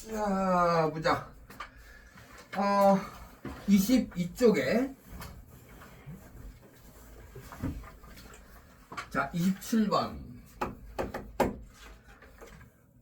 자, 보자. 22쪽에 자, 27번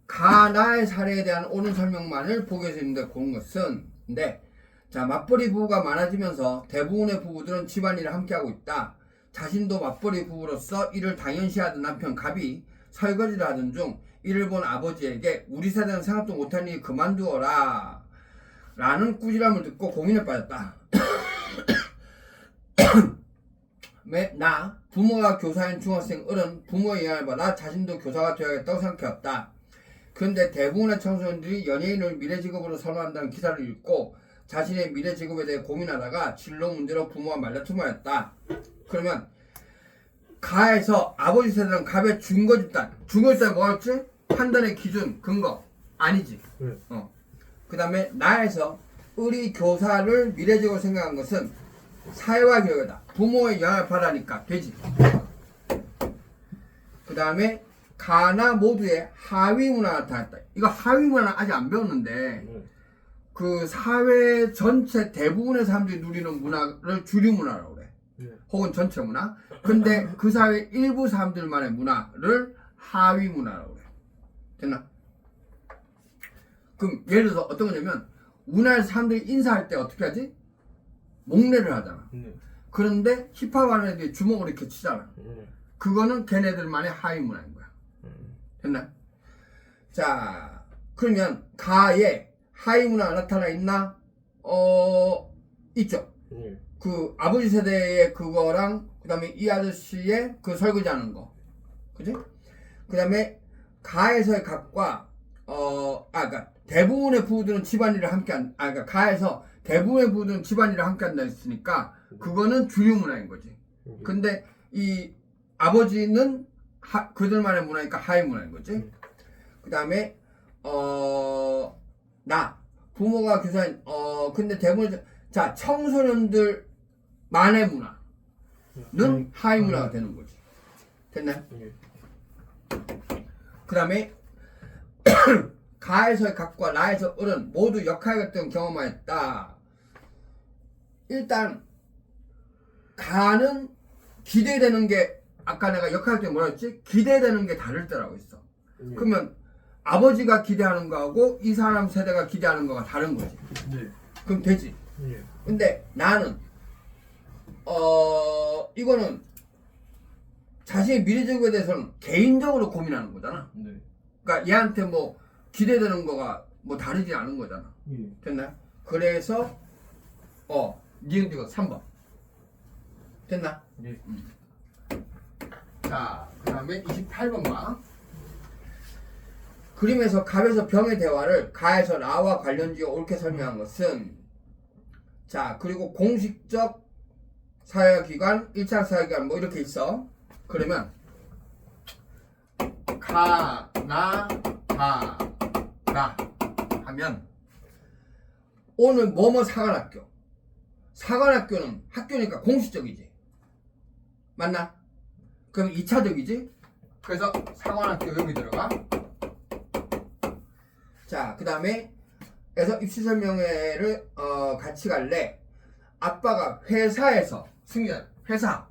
가나의 사례에 대한 옳은 설명만을 보고에서 있는데 고른 것은 근데 자, 맞벌이 부부가 많아지면서 대부분의 부부들은 집안일을 함께하고 있다. 자신도 맞벌이 부부로서 이를 당연시하던 남편 갑이 설거지를 하던 중 이를 본 아버지에게 우리 세대는 생각도 못한 일 그만두어라 라는 꾸지람을 듣고 고민에 빠졌다. 나 부모가 교사인 중학생 어른 부모의 영향을 받아 자신도 교사가 되어야겠다고 생각해왔다. 그런데 대부분의 청소년들이 연예인을 미래직업으로 선호한다는 기사를 읽고 자신의 미래직업에 대해 고민하다가 진로 문제로 부모와 말다툼하였다. 그러면 가에서 아버지 세대는 갑의 증거집단 증거집단 뭐였지? 판단의 기준 근거 아니지. 그 다음에 나에서 우리 교사를 미래직으로 생각한 것은 사회화 교육이다. 부모의 영향을 받으니까 되지. 그 다음에 가나 모두의 하위 문화가 나타났다. 이거 하위 문화는 아직 안 배웠는데 그 사회 전체 대부분의 사람들이 누리는 문화를 주류 문화라고 그래. 혹은 전체 문화. 근데 그 사회 일부 사람들만의 문화를 하위 문화라고 그래. 됐나? 그럼 예를 들어서 어떤 거냐면 우리나라 사람들이 인사할 때 어떻게 하지? 목례를 하잖아. 그런데 힙합 하는 애들이 주먹을 이렇게 치잖아. 그거는 걔네들만의 하위 문화인 거야. 됐나? 자, 그러면 가에 하위 문화가 나타나 있나? 있죠. 그 아버지 세대의 그거랑 그 다음에 이 아저씨의 그 설거지 하는 거. 그지? 그 다음에 가에서의 갑과 그러니까 대부분의 부부들은 집안일을 함께 그러니까 가에서 대부분의 부부들은 집안일을 함께 한다 했으니까 그거는 주류 문화인 거지. 근데 이 아버지는 그들만의 문화니까 하위 문화인 거지. 그 다음에 나 부모가 교사인 근데 대부분 자 청소년들만의 문화는 하위 문화가 되는 거지. 됐나요? 그 다음에 가에서의 각과 나에서 어른 모두 역할 같은 경험하였다. 일단 가는 기대되는 게 아까 내가 역할 때 뭐라 했지? 기대되는 게 다를 때라고 했어. 그러면 아버지가 기대하는 거하고 이 사람 세대가 기대하는 거가 다른 거지. 그럼 되지. 근데 나는 이거는 자신의 미래적에 대해서는 개인적으로 고민하는 거잖아. 그러니까 얘한테 뭐 기대되는 거가 뭐 다르지 않은 거잖아. 됐나요? 그래서 니은디가 3번 됐나? 자, 그 다음에 28번 봐. 그림에서 갑에서 병의 대화를 가에서 나와 관련지어 옳게 설명한 것은 자, 그리고 공식적 사회기관, 1차 사회기관 뭐 이렇게 있어. 그러면 가, 나, 나 하면 오늘 뭐뭐 사관학교. 사관학교는 학교니까 공식적이지. 맞나? 그럼 2차적이지? 그래서 사관학교 여기 들어가. 자, 그 다음에 그래서 입시설명회를 같이 갈래. 아빠가 회사에서 승진 회사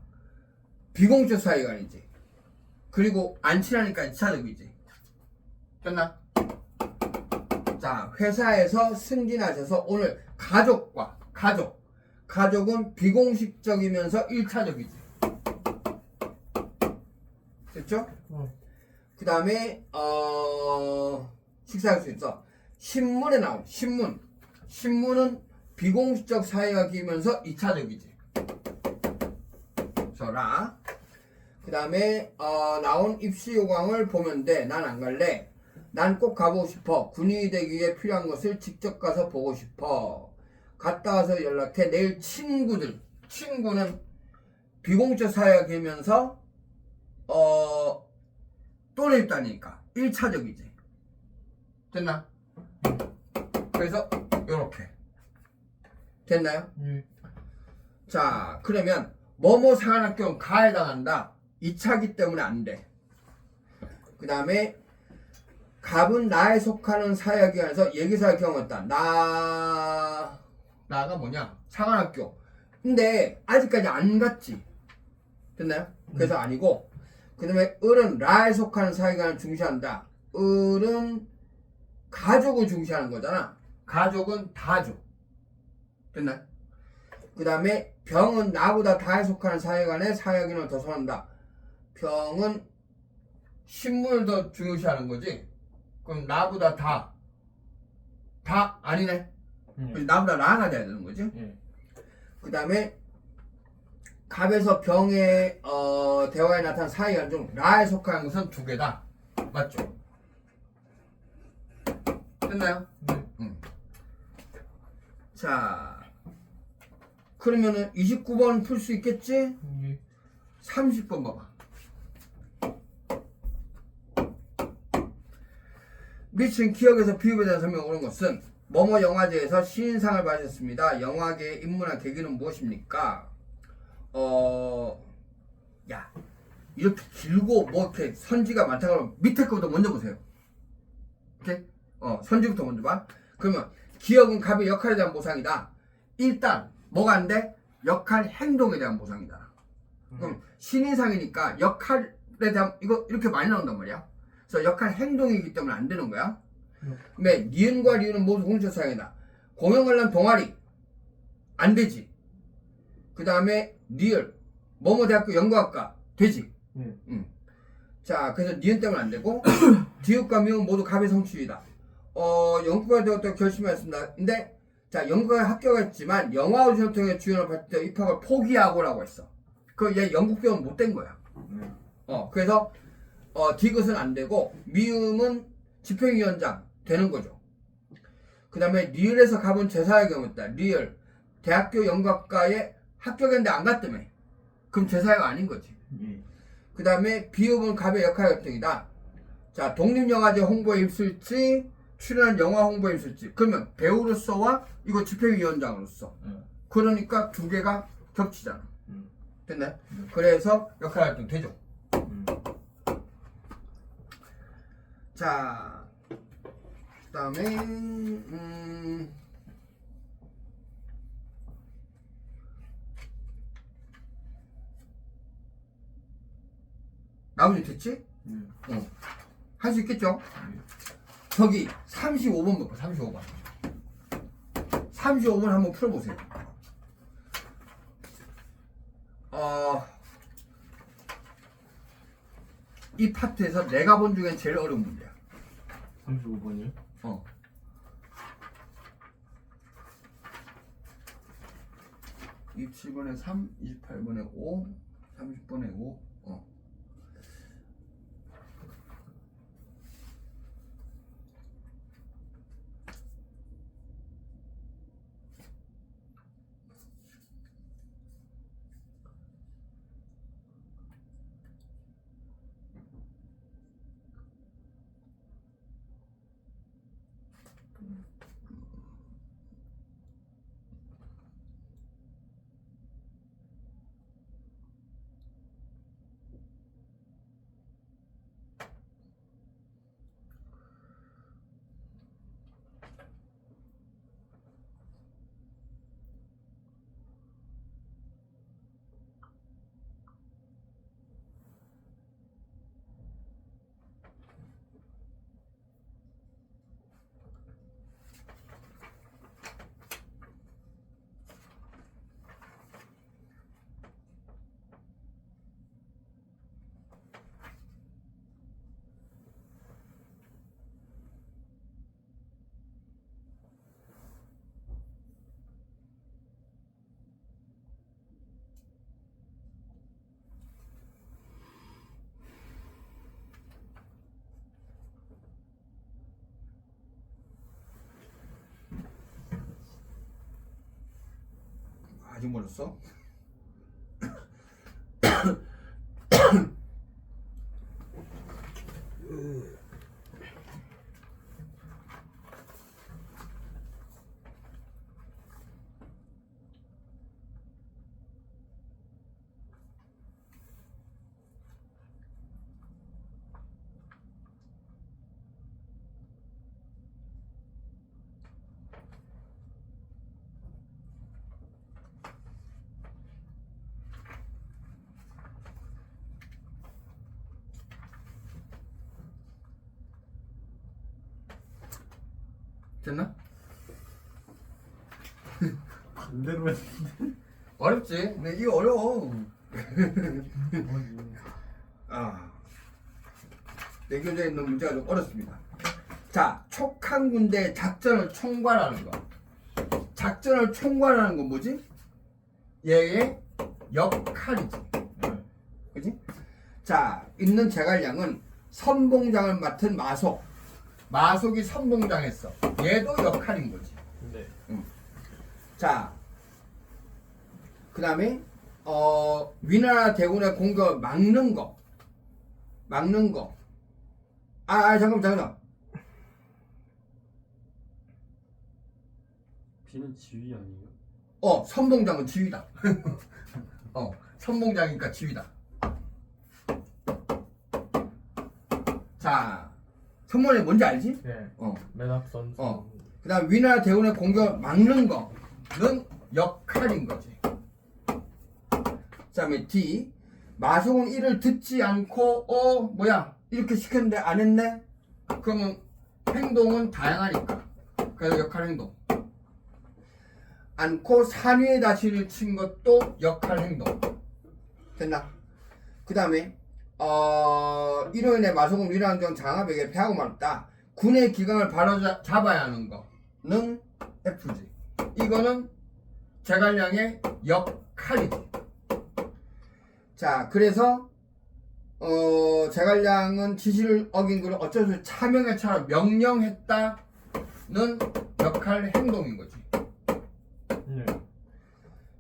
비공적 사회관이지. 그리고 안 친하니까 2차적이지. 됐나? 자, 회사에서 승진하셔서 오늘 가족은 비공식적이면서 1차적이지. 됐죠? 그 다음에 식사할 수 있어. 신문에 나온 신문은 비공식적 사회학이면서 2차적이지. 저라. 그 다음에 나온 입시 요강을 보면 돼. 난 안 갈래. 난 꼭 가보고 싶어. 군인이 되기 위해 필요한 것을 직접 가서 보고 싶어. 갔다 와서 연락해. 내일 친구는 비공적 사회학이면서 또래 입단이니까 1차적이지. 됐나? 그래서 요렇게 됐나요? 자, 그러면 뭐뭐 사관학교는 가에 해당한다. 2차기 때문에 안 돼. 그 다음에 갑은 나에 속하는 사회기관에서 예기사의 경험했다. 나가 뭐냐? 상한학교. 근데 아직까지 안 갔지. 됐나요? 그래서 아니고, 그 다음에 을은 라에 속하는 사회기관을 중시한다. 을은 가족을 중시하는 거잖아. 가족은 다죠. 됐나요? 그 다음에 병은 나보다 다에 속하는 사회관의 사회기관을 더 선한다. 병은 신분을 더 중요시하는 거지. 그럼 나보다 다 아니네. 나보다 나가 돼야 되는 거지. 그 다음에 갑에서 병의 대화에 나타난 사회관 중 라에 속하는 것은 두 개다. 맞죠? 됐나요? 자, 그러면은 29번 풀 수 있겠지? 30번 봐봐. 미친 기억에서 비읍에 대한 설명을 오는 것은 뭐뭐 영화제에서 신인상을 받으셨습니다. 영화계에 입문한 계기는 무엇입니까? 야, 이렇게 길고 뭐 이렇게 선지가 많다 그러면 밑에 거부터 먼저 보세요. 오케이? 선지부터 먼저 봐. 그러면 기억은 갑의 역할에 대한 보상이다. 일단 뭐가 안 돼? 역할 행동에 대한 보상이다. 그럼 신인상이니까 역할에 대한 이거 이렇게 많이 나온단 말이야. 그래서 역할 행동이기 때문에 안 되는 거야. 근데 니은과 리은은 모두 공식사상이다. 공연 관람 동아리 안 되지. 그 다음에 리을 뭐뭐 대학교 연구학과 되지. 자, 그래서 니은 때문에 안 되고 디귿과 미은 모두 갑의 성취이다. 연구가 되었다고 결심했습니다. 근데 자, 연구에 합격했지만 영화 오디션을 통해 주연을 받을 때 입학을 포기하고라고 했어. 얘 연극 배우는 못 된 거야. 그래서 디귿은 안 되고 미음은 집행위원장 되는 거죠. 그 다음에 리을에서 가본 제사의 경우였다. 리을 대학교 연극학과에 합격했는데 안 갔다며. 그럼 제사회가 아닌 거지. 그 다음에 비읍은 갑의 역할 결정이다. 자, 독립영화제 홍보에 입술지 출연한 영화 홍보에 입술지. 그러면 배우로서와 이거 집행위원장으로서. 그러니까 두 개가 겹치잖아. 됐나요? 그래서 역할 활동 되죠. 자, 그 다음에 나머지 됐지? 할 수 있겠죠? 저기 35번 봐봐. 35번 35번 한번 풀어보세요. 이 파트에서 내가 본 중엔 제일 어려운 문제야. 35번이요? 27번에 3, 28번에 5, 30번에 5. 아직 멀었어? 됐나? 반대로 했는데. 어렵지? 근데 이거 어려워. 아, 내 교재에 있는 문제가 좀 어렵습니다. 자, 촉한 군대 작전을 총괄하는 거. 작전을 총괄하는 건 뭐지? 얘의 역할이지. 그지? 자, 있는 제갈량은 선봉장을 맡은 마속. 마속이 선봉장했어. 얘도 역할인 거지. 네. 자, 그 다음에 위나라 대군의 공격을 막는 거. 잠깐만. B는 지휘 아니에요? 선봉장은 지휘다. 선봉장이니까 지휘다. 자, 선봉이 뭔지 알지? 네. 어. 맨 앞선. 그 다음 위나라 대군의 공격을 막는 거는 역할인 거지. 그 다음에 D. 마속은 이를 듣지 않고 이렇게 시켰는데 안 했네? 그러면 행동은 다양하니까. 그래서 역할 행동. 않고 산 위에 다시를 친 것도 역할 행동. 됐나? 그 다음에 이로 인해 마속은 위나라 장합에게 패하고 말았다. 군의 기강을 바로 잡아야 하는 거는 F지. 이거는 제갈량의 역할이지. 자, 그래서 제갈량은 지시를 어긴 그를 어쩔 수 없이 차명에 차라 명령했다는 역할 행동인 거지. 네.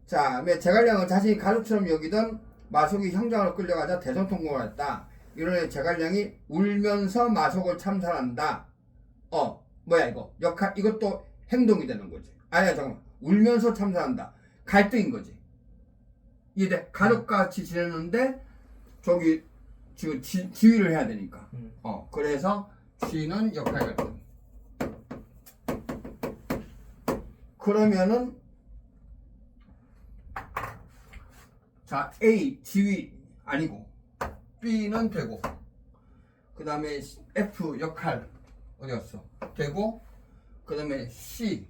자, 제갈량은 자신이 가족처럼 여기던 마속이 형장으로 끌려가자 대성통곡을 했다. 이러니 제갈량이 울면서 마속을 참살한다. 이거 역할 이것도 행동이 되는 거지. 아니야, 잠깐만. 울면서 참살한다. 갈등인 거지. 이제 가족과 같이 지내는데 저기 지금 지휘를 해야 되니까. 그래서 G는 역할 갈등. 그러면은 자, A 지휘 아니고 B는 되고, 그 다음에 F 역할 어디 갔어? 되고, 그 다음에 C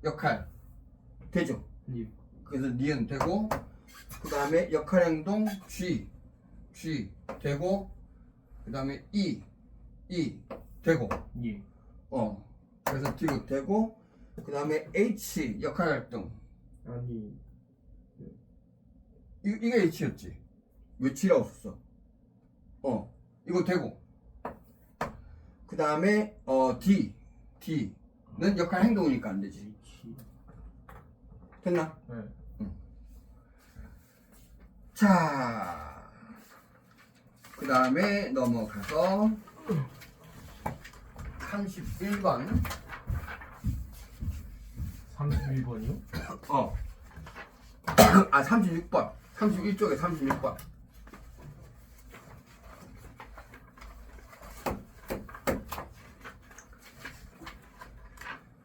역할 되죠. 그래서 니은 되고, 그 다음에 역할 행동 G 되고, 그 다음에 E 되고, 예. 그래서 D 되고, 그 다음에 H 역할 활동. 아니. 이게 H였지. 왜 G라고 썼어? 이거 되고, 그 다음에 D는 역할 행동이니까 안 되지. 됐나? 네. 자, 그 다음에 넘어가서 31번. 31번이요? 36번. 31쪽에 36번.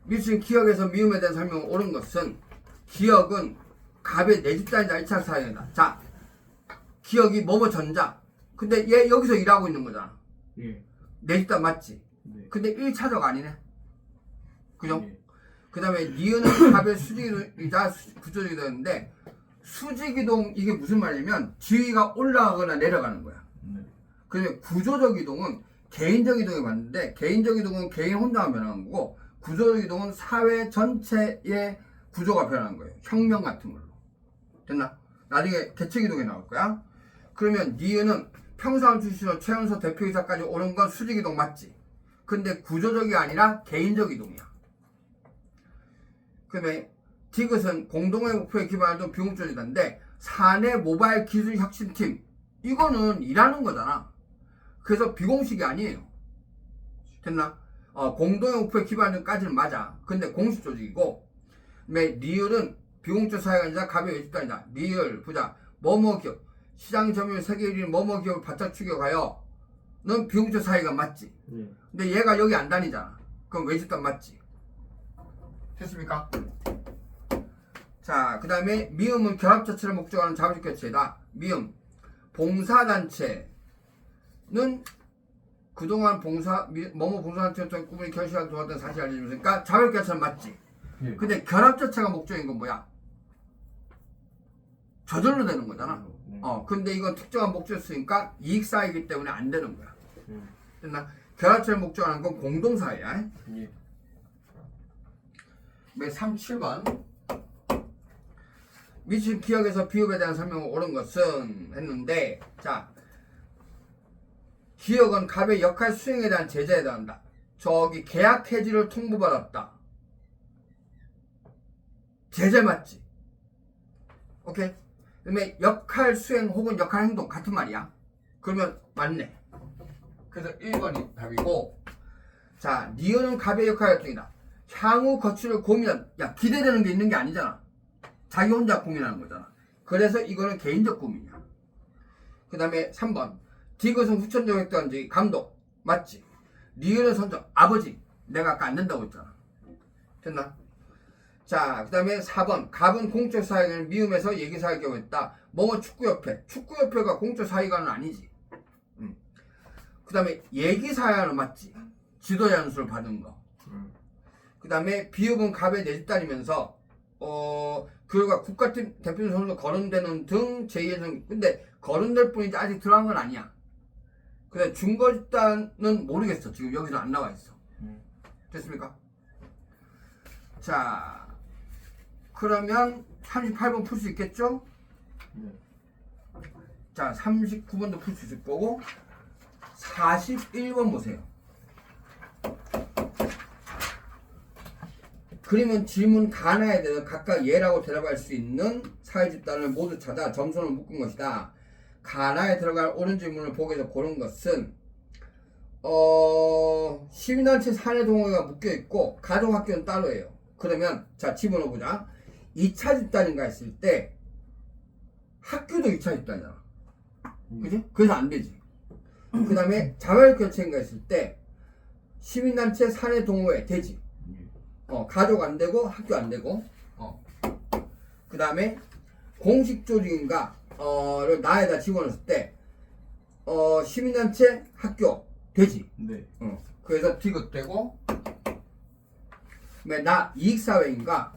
미친 기억에서 미움에 대한 설명을 옳은 것은 기억은 갑의 내 집단이다 1차 사용이다. 자, 기억이 뭐뭐 전자. 근데 얘 여기서 일하고 있는 거잖아. 예. 내 집단 맞지? 네. 근데 1차적 아니네. 그죠? 예. 그 다음에 니은은 갑의 수직이다 구조적이 되는데 수직이동 이게 무슨 말이냐면 지위가 올라가거나 내려가는 거야. 네. 그러면 구조적 이동은 개인적 이동이 맞는데 개인적 이동은 개인 혼자가 변하는 거고 구조적 이동은 사회 전체의 구조가 변하는 거예요. 혁명 같은 걸로. 됐나? 나중에 계책 이동이 나올 거야. 그러면 니은은 평사원 출신으로 최연소 대표이사까지 오른 건 수직 이동 맞지? 근데 구조적이 아니라 개인적 이동이야. 그다음에 디귿은 공동의 목표에 기반한 비공조직인데 사내 모바일 기술 혁신팀 이거는 일하는 거잖아. 그래서 비공식이 아니에요. 됐나? 공동의 목표에 기반한까지는 맞아. 근데 공식 조직이고, 리을은 비공적 사회가 아니라 가벼운 집단이다. 리을 부자 뭐뭐 기업 시장 점유율 세계 1위인 뭐뭐 기업을 바짝 추격하여 넌 비공적 사회가 맞지. 예. 근데 얘가 여기 안 다니잖아. 그럼 왜 집단 맞지? 됐습니까? 자, 그 다음에 미음은 결합자체를 목적으로 하는 자본주의 교체다. 미음 봉사단체는 그동안 뭐뭐 봉사한테 꾸준히 결실하게 도왔던 사실을 알려주면서 그러니까 자발결사는 맞지. 예. 근데 결합 자체가 목적인 건 뭐야? 저절로 되는 거잖아. 네. 근데 이건 특정한 목적이니까 이익사이기 때문에 안 되는 거야. 예. 됐나? 결합체를 목적하는 건 공동사야. 예. 37번. 미친 기억에서 비읍에 대한 설명을 옳은 것은 했는데, 자, 기억은 갑의 역할 수행에 대한 제재에 해당한다. 저기 계약 해지를 통보받았다. 제재 맞지? 오케이? 그다음에 역할 수행 혹은 역할 행동 같은 말이야. 그러면 맞네. 그래서 1번이 답이고, 자, 니은은 갑의 역할 활동이다. 향후 거취를 고민한, 야, 기대되는 게 있는 게 아니잖아. 자기 혼자 고민하는 거잖아. 그래서 이거는 개인적 고민이야. 그 다음에 3번. 디귿은 후천적 획도한지 감독. 맞지? 리을은 선적. 아버지. 내가 아까 안 된다고 했잖아. 됐나? 자, 그 다음에 4번. 갑은 공적 사회관을 미음해서 예기사회경을 했다. 뭐뭐 축구협회. 축구협회가 공적 사회관은 아니지. 그 다음에 예기사회관은 맞지? 지도자 연수를 받은 거. 그 다음에 비읍은 갑의 내집단이면서 그가 국가팀 대표 선수 거론되는 등 제2의 근데 거론될 뿐이지 아직 들어간 건 아니야. 근데 준거 집단은 모르겠어. 지금 여기서 안 나와 있어. 됐습니까? 자, 그러면 38번 풀 수 있겠죠? 네. 자, 39번도 풀 수 있을 거고 41번 보세요. 그림은 질문 하나에 대해서 각각 예라고 대답할 수 있는 사회 집단을 모두 찾아 점선을 묶은 것이다. 가나에 들어갈 옳은 질문을 보기에서 고른 것은 시민단체 사내 동호회가 묶여있고 가족학교는 따로예요. 그러면 자 집어넣어보자. 2차 집단인가 했을 때 학교도 2차 집단이잖아. 그지? 그래서 안 되지. 그 다음에 자발결체인가 했을 때 시민단체 사내 동호회 되지. 가족 안 되고 학교 안 되고 그 다음에 공식 조직인가를 나에다 집어넣었을 때 시민단체 학교 되지. 네. 그래서 디귿되고 나 이익사회인가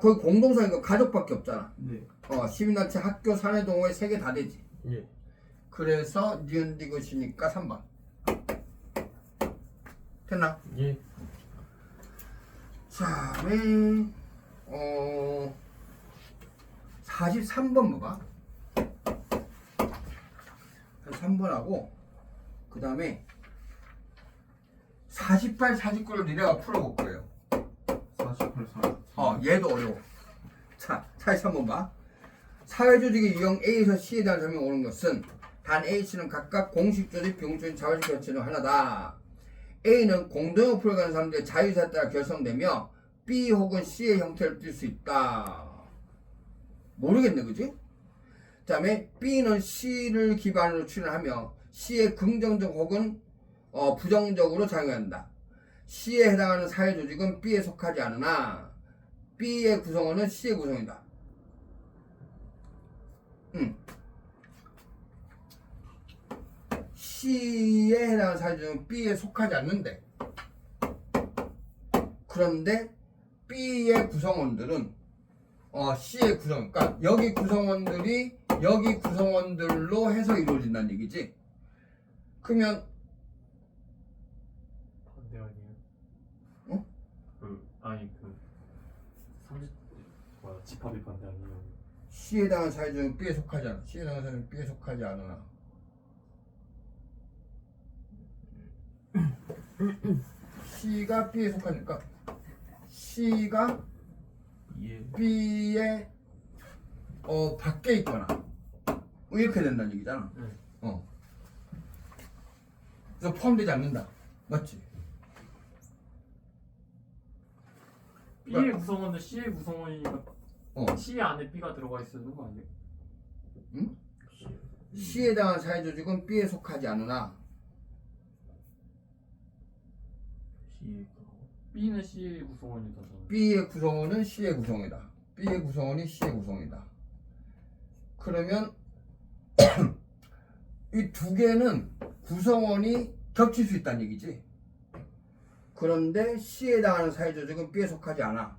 거기 공동사회인가 가족밖에 없잖아. 네. 시민단체 학교 사내동호회 3개 다 되지. 예. 그래서 니은 디귿이니까 3번 됐나? 예. 자, 43번 봐봐. 3번하고 그 다음에 48, 49를 니네가 풀어볼 거예요. 48, 4. 얘도 어려워. 자, 43번 봐. 사회조직의 유형 A에서 C에 대한 설명 오는 것은 단 A씨는 각각 공식조직, 비공식조직, 자발적 결체는 하나다. A는 공동역할을 가는 사람들의 자유의사에 따라 결성되며 B 혹은 C의 형태를 띨 수 있다. 모르겠네, 그지? 그 다음에 B는 C를 기반으로 추진하며 C의 긍정적 혹은 부정적으로 작용한다. C에 해당하는 사회조직은 B에 속하지 않으나 B의 구성원은 C의 구성이다. C에 해당하는 사회조직은 B에 속하지 않는데 그런데 B의 구성원들은 C의 구성, 그러니까 여기 구성원들이 여기 구성원들로 해서 이루어진다는 얘기지. 그러면 반대 아니에요? 어? 아니 삼집 집합이 반대 아니에요? C에 해당하는 사회조직은 B에 속하지 않아. C에 해당하는 사회조직은 B에 속하지 않으나. C가 B에 속하니까 C가 예. B의 밖에 있거나 이렇게 된다는 얘기잖아. 그래서 포함되지 않는다. 맞지? B의 구성원은 C의 구성원이니까 어. C 안에 B가 들어가 있는 거 아니에요? 응? C에 해당하는 사회조직은 B에 속하지 않으나 C의 B는 C의 구성원이다. B의 구성원은 C의 구성이다. B의 구성원이 C의 구성이다. 그러면 이 두 개는 구성원이 겹칠 수 있다는 얘기지. 그런데 C에 해당하는 사회 조직은 B에 속하지 않아.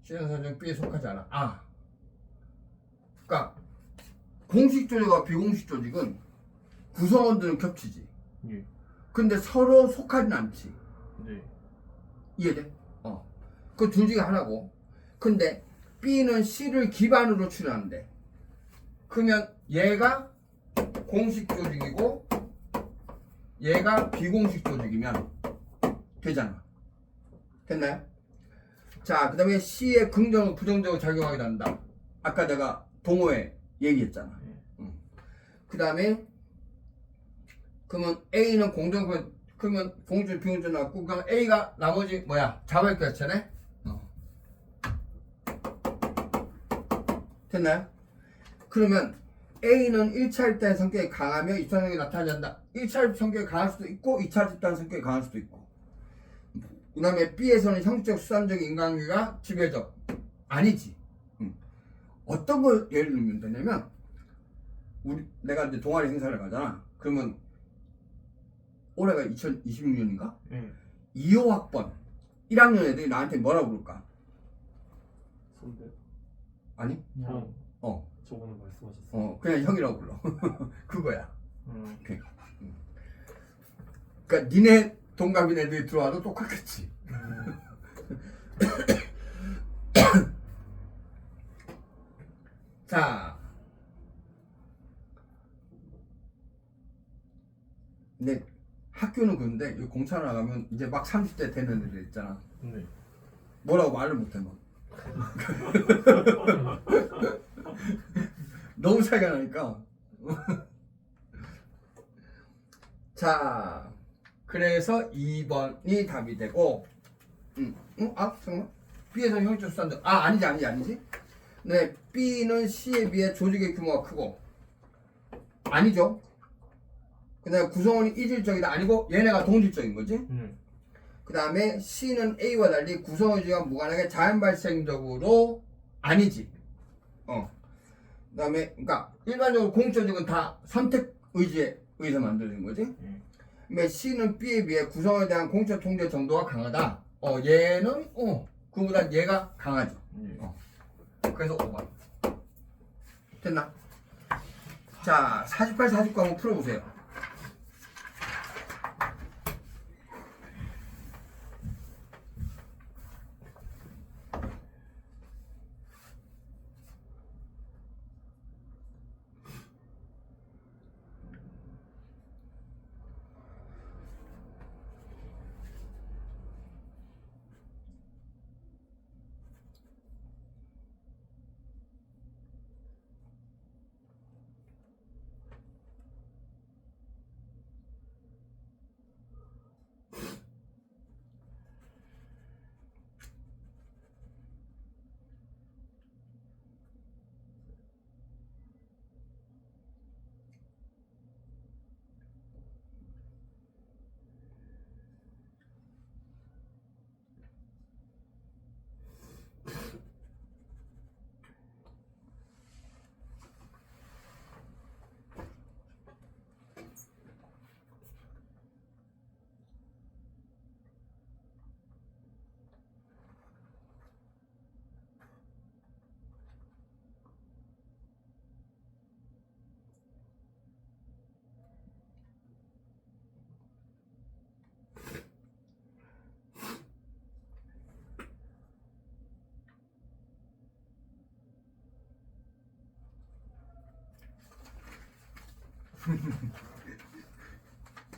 C에 해당하는 사회 조직은 B에 속하지 않아. 아, 그러니까 공식 조직과 비공식 조직은 구성원들은 겹치지. 예. 근데 서로 속하진 않지. 네. 이해돼? 그 둘 중에 하나고. 근데 B는 C를 기반으로 출연한대. 그러면 얘가 공식 조직이고 얘가 비공식 조직이면 되잖아. 됐나요? 자, 그 다음에 C의 긍정을 부정적으로 작용하게 된다. 아까 내가 동호회 얘기했잖아. 그 다음에 그러면 A는 그러면 공주 비공주 나왔고 그럼 A가 나머지 뭐야? 자발 결체네? 됐나요? 그러면 A는 1차 집단의 성격이 강하며 2차 성격이 나타나지 않는다. 1차 성격이 강할 수도 있고 2차 집단 성격이 강할 수도 있고. 그 다음에 B에서는 형식적 수단적 인간관계가 지배적. 아니지. 어떤 걸 예를 들면 되냐면 내가 이제 동아리 행사를 가잖아. 그러면 올해가 2026년인가? 2호학번 1학년 애들이 나한테 뭐라고 부를까? 선배. 아니? 형. 어. 저번에 말씀하셨어요. 그냥 형이라고 불러. 그거야. 오케이. 그러니까 니네 동갑인 애들이 들어와도 똑같겠지. 자, 근데 학교는 그런데 이 공차 나가면 이제 막 30대 되는 애들 있잖아. 네. 뭐라고 말을 못해 막. 너무 차이가 나니까. 자, 그래서 2번이 답이 되고, 잠깐만. B에서 형적 수단적. 아니지. 네, B는 C에 비해 조직의 규모가 크고, 아니죠. 그 다음에 구성원이 이질적이다. 아니고, 얘네가 동질적인 거지. 그 다음에 C는 A와 달리 구성원과 무관하게 자연 발생적으로 아니지. 그 다음에, 그러니까, 일반적으로 공조직은 다 선택 의지에 의해서 만들어진 거지. 근데 C는 B에 비해 구성에 대한 공적 통제 정도가 강하다. 얘는, 그보다 얘가 강하죠. 그래서 5번. 됐나? 자, 48, 49 한번 풀어보세요.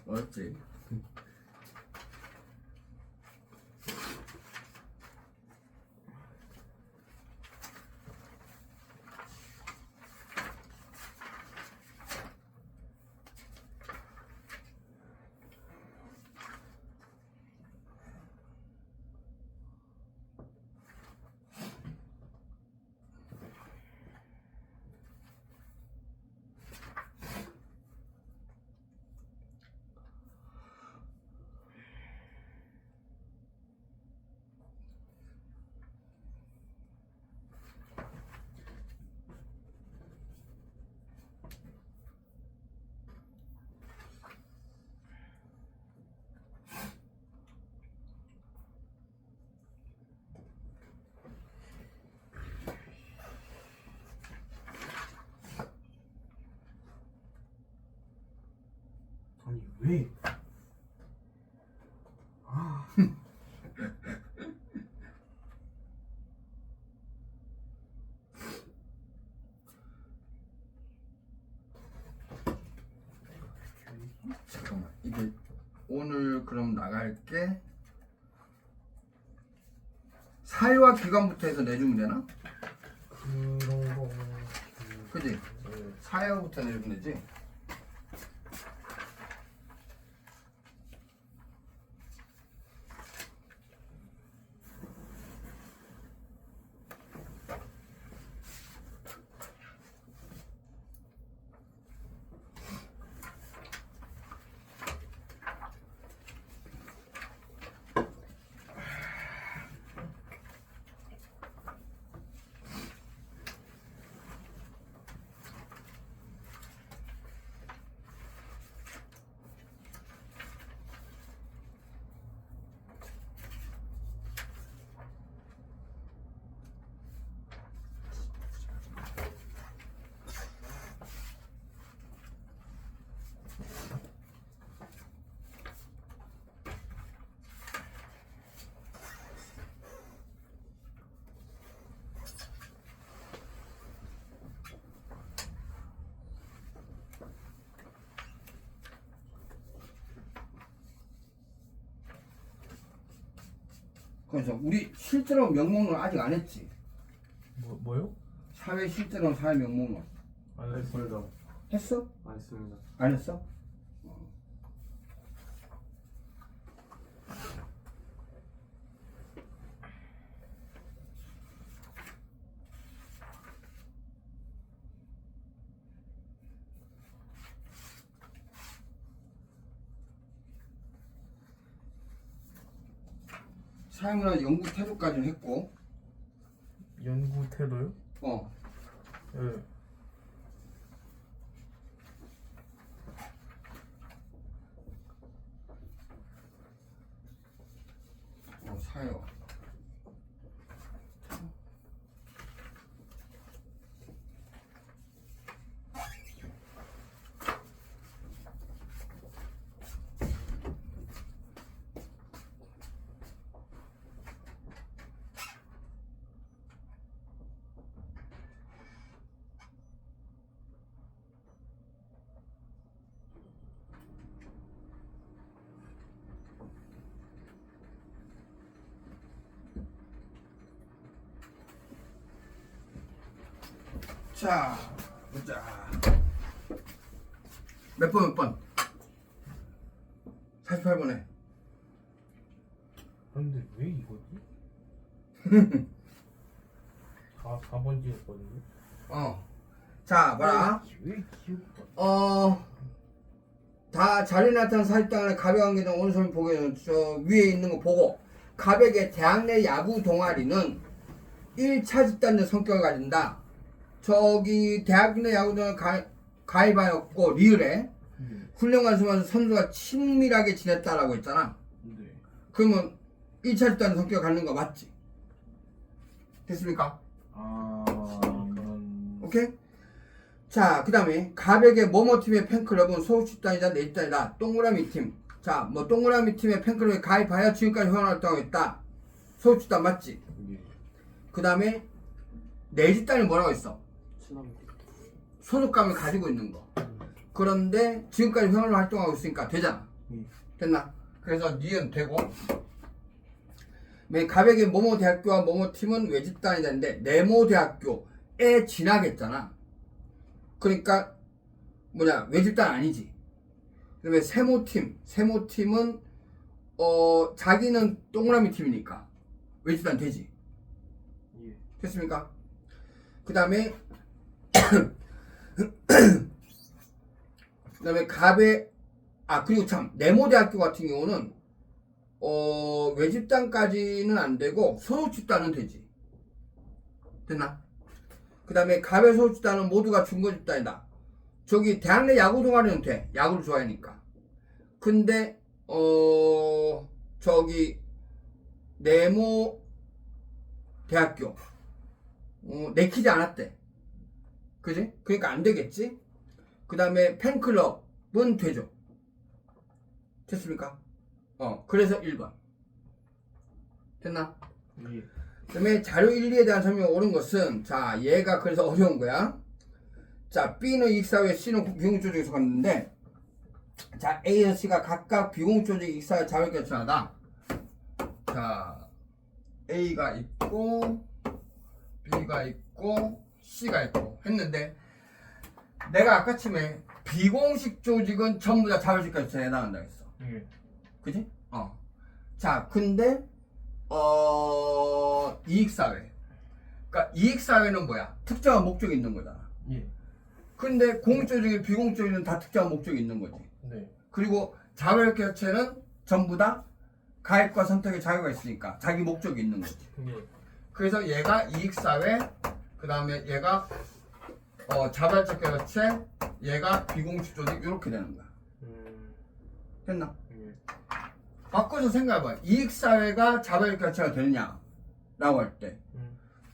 어렵지? 왜? 아. 잠깐만 이게 오늘 그럼 나갈게. 사회와 기관부터 해서 내주면 되나? 그런 거. 그지? 네. 사회부터 내주면 되지? 그래서 우리 실제로 명목론 아직 안 했지? 뭐요? 사회 실제로 사회 명목론 안 했습니다. 했어? 안 했습니다. 안 했어? 사회문화 연구 태도까지는 했고, 연구 태도요? 어, 네. 사요. 자, 보자. 몇 번? 48번에. 근데 왜 이거지? 4번 찍었거든요. 자, 봐라. 왜 기억이 다 자리 나타난 사직단의 가bec 관계등 오른손 보게 저 위에 있는 거 보고 가백의 대학 내 야구 동아리는 1차 집단의 성격을 가진다. 저기 대학 내 야구 동아리 가입하였고 리을에 훈련 관수하면서 선수가 친밀하게 지냈다라고 했잖아. 네. 그러면 1차 집단의 성격을 갖는 거 맞지? 됐습니까? 오케이? 자, 그 다음에 가백의 뭐뭐팀의 팬클럽은 소속 집단이다 내 집단이다. 동그라미 팀. 자, 뭐 동그라미 팀의 팬클럽에 가입하여 지금까지 회원활동하고 있다. 소속 집단 맞지? 예. 그 다음에 내 집단이 뭐라고 했어? 친합니다. 소속감을 가지고 있는 거. 그런데 지금까지 회원으로 활동하고 있으니까 되잖아. 됐나? 그래서 니은 되고 가백의 뭐뭐 대학교와 뭐뭐 팀은 외집단이 되는데 네모 대학교에 진학했잖아. 그러니까 뭐냐 외집단 아니지. 그다음에 세모팀은 자기는 동그라미 팀이니까 외집단 되지. 예. 됐습니까? 그다음에 그리고 참 네모 대학교 같은 경우는 외집단까지는 안 되고 소속 집단은 되지. 됐나? 그 다음에 가백 소속 집단은 모두가 중고 집단이다. 저기 대학 내 야구 동아리는 돼. 야구를 좋아하니까. 근데 저기 네모 대학교 내키지 않았대. 그지? 그러니까 안 되겠지? 그 다음에 팬클럽은 되죠. 됐습니까? 그래서 1번. 됐나? 예. 그 다음에 자료 1, 2에 대한 설명이 옳은 것은, 자, 얘가 그래서 어려운 거야. 자, B는 이익사회, C는 비공조직에 속았는데, 자, A에서 C가 각각 비공조직 이익사회 자율결정하다. 자, A가 있고, B가 있고, C가 있고 했는데, 내가 아까 침에 비공식 조직은 전부 다 자율결정에 해당한다 했어. 예. 그지? 자, 근데 이익사회. 그러니까 이익사회는 뭐야? 특정한 목적이 있는 거잖아. 예. 근데 공익조직이 비공익조직은 다 특정한 목적이 있는 거지. 네. 그리고 자율결체는 전부 다 가입과 선택의 자유가 있으니까 자기 목적이 있는 거지. 예. 그래서 얘가 이익사회, 그 다음에 얘가 자발적 결체, 얘가 비공식조직 이렇게 되는 거야. 됐나? 예. 바꿔서 생각해봐. 이익사회가 자발결체가 되느냐 라고 할 때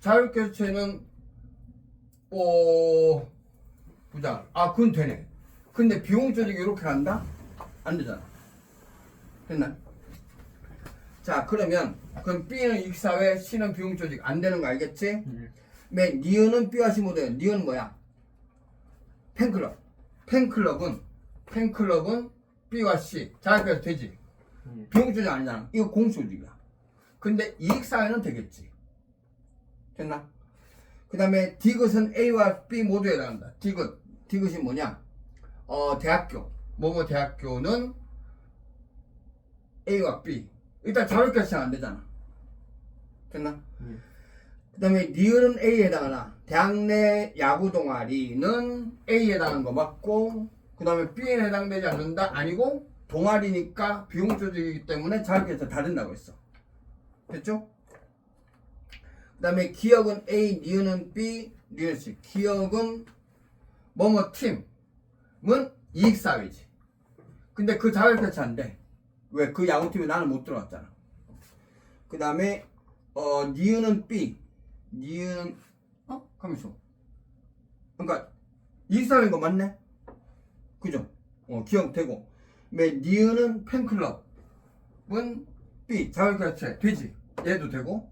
자율결체는 보자. 그건 되네. 근데 비공조직이 이렇게 간다? 안 되잖아. 됐나? 자, 그럼 B는 이익사회, C는 비공조직 안 되는 거 알겠지? 예. 맨 니은은 B와 C 모델. 니은은 뭐야? 팬클럽. 팬클럽은 B와 C 자율결체 되지? 예. 비공조직 아니잖아. 이거 공조직이야. 근데 이익사회는 되겠지. 됐나? 그 다음에 디귿은 A와 B 모두에 해당한다. 디귿이 뭐냐? 대학교. 뭐뭐 대학교는 A와 B. 일단 자율결정 안 되잖아. 됐나? 그 다음에 니은은 A에 해당하나? 대학 내 야구 동아리는 A에 해당한 거 맞고, 그 다음에 B에 해당되지 않는다? 아니고, 동아리니까 비공조직이기 때문에 자율결정 다 된다고 했어. 됐죠? 그 다음에 기억은 A, 니은은 B, 니은 C. 기억은 뭐뭐 팀은 이익사회지. 근데 그 자율결체 안 돼. 왜? 그 야구팀에 나는 못 들어갔잖아. 그 다음에 니은은 B. 니은 가만있어. 그러니까 이익사회인 거 맞네? 그죠? 기억되고. 니은은 팬클럽은 B. 자율결체 되지. 얘도 되고.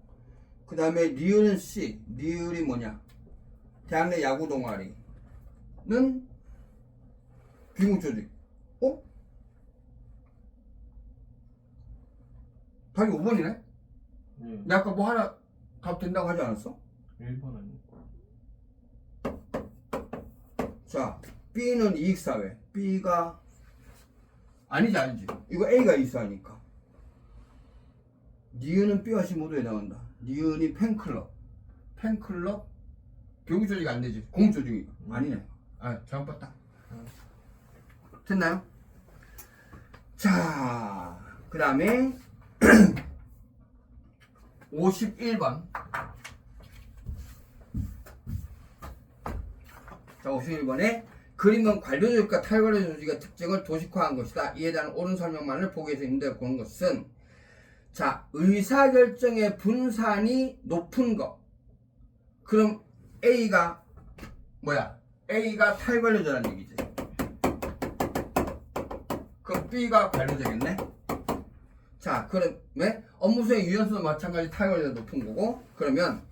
그 다음에 니은은 C. 니은이 뭐냐? 대학 내 야구 동아리는 비공조직. 답이 5번이네? 예. 내가 아까 뭐 하나 답 된다고 하지 않았어? 1번 아니고. 자, B는 이익사회. B가 아니지. 이거 A가 이익사회니까. 니은은 B와 C 모두에 해당한다. 니은이 팬클럽 비공조직이 안 되지. 공조직이 아니네. 잘못 봤다. 됐나요? 자, 그 다음에 51번. 자, 51번에 그림은 관료조직과 탈관료조직의 특징을 도식화한 것이다. 이에 대한 옳은 설명만을 보기에서 임대해 보는 것은, 자, 의사결정의 분산이 높은 거. 그럼 A가 뭐야? A가 탈관료제라는 얘기지. 그럼 B가 관료제겠네? 자, 그러면 업무 수행 유연성도 마찬가지 탈관료제가 높은 거고, 그러면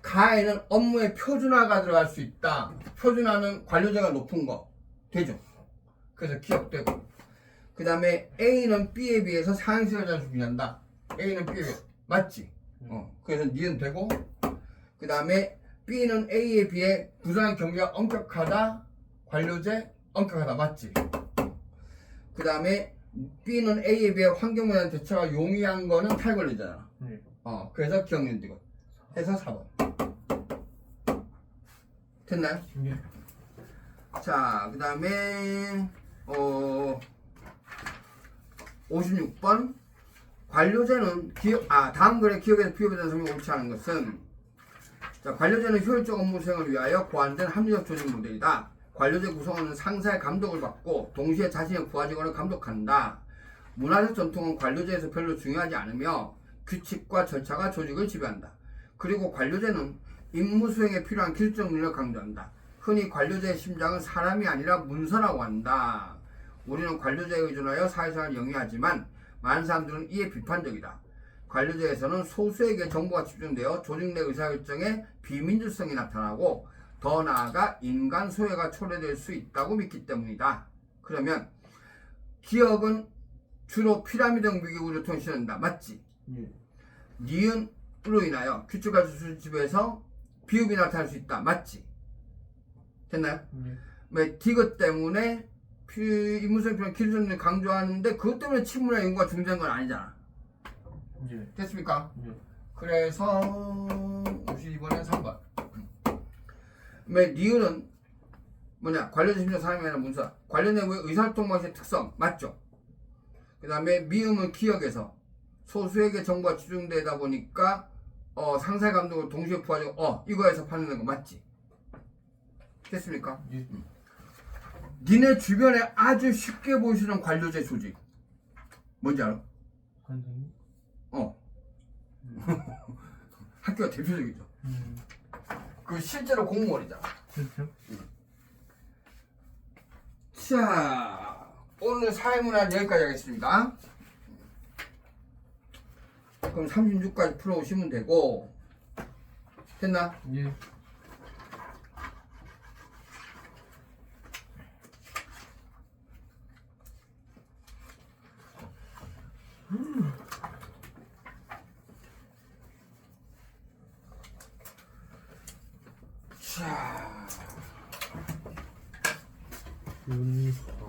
가에는 업무의 표준화가 들어갈 수 있다. 표준화는 관료제가 높은 거 되죠. 그래서 기억되고, 그 다음에 A는 B에 비해서 상향시간을 준비한다. A는 B에 비해 맞지? 그래서 니은 되고, 그 다음에 B는 A에 비해 부산 경기가 엄격하다. 관료제 엄격하다 맞지? 그 다음에 B는 A에 비해 환경에 대한 대처가 용이한 거는 탈관료잖아. 네. 그래서 기억년 되고 해서 4번. 됐나요? 예. 자, 그 다음에 56번 관료제는 다음 글의 기억에서 피업에 대한 설명이 옳지 않은 것은, 자, 관료제는 효율적 업무 수행을 위하여 고안된 합리적 조직 모델이다. 관료제 구성원은 상사의 감독을 받고 동시에 자신의 부하 직원을 감독한다. 문화적 전통은 관료제에서 별로 중요하지 않으며 규칙과 절차가 조직을 지배한다. 그리고 관료제는 임무 수행에 필요한 기술적 능력을 강조한다. 흔히 관료제의 심장은 사람이 아니라 문서라고 한다. 우리는 관료제에 의존하여 사회생활을 영위하지만 많은 사람들은 이에 비판적이다. 관료제에서는 소수에게 정보가 집중되어 조직 내 의사결정에 비민주성이 나타나고 더 나아가 인간 소외가 초래될 수 있다고 믿기 때문이다. 그러면 기업은 주로 피라미드 비교구조 통신한다. 맞지? 예. 니은으로 인하여 규칙과 수집에서 비읍이 나타날 수 있다. 맞지? 됐나요? 예. 왜 디귿 때문에 인문성 표현 기술을 강조하는데 그것 때문에 친문화 연구가 중지한 건 아니잖아. 예. 됐습니까? 예. 그래서 52번에 3번. 왜 니은은 뭐냐? 관련 심사 사람이 아니라 문서. 관련 내부의 의사소통 방식의 특성. 맞죠? 그 다음에 미음은 기억에서 소수에게 정보가 집중되다 보니까 상사의 감독을 동시에 부하지고 이거에서 파는 거 맞지? 됐습니까? 예. 니네 주변에 아주 쉽게 보이시는 관료제 조직 뭔지 알아? 관장님. 학교가 대표적이죠. 그 실제로 공무원이잖아. 그렇죠. 자, 오늘 사회문화는 여기까지 하겠습니다. 그럼 36까지 풀어오시면 되고, 됐나? 예. 자, 윤서.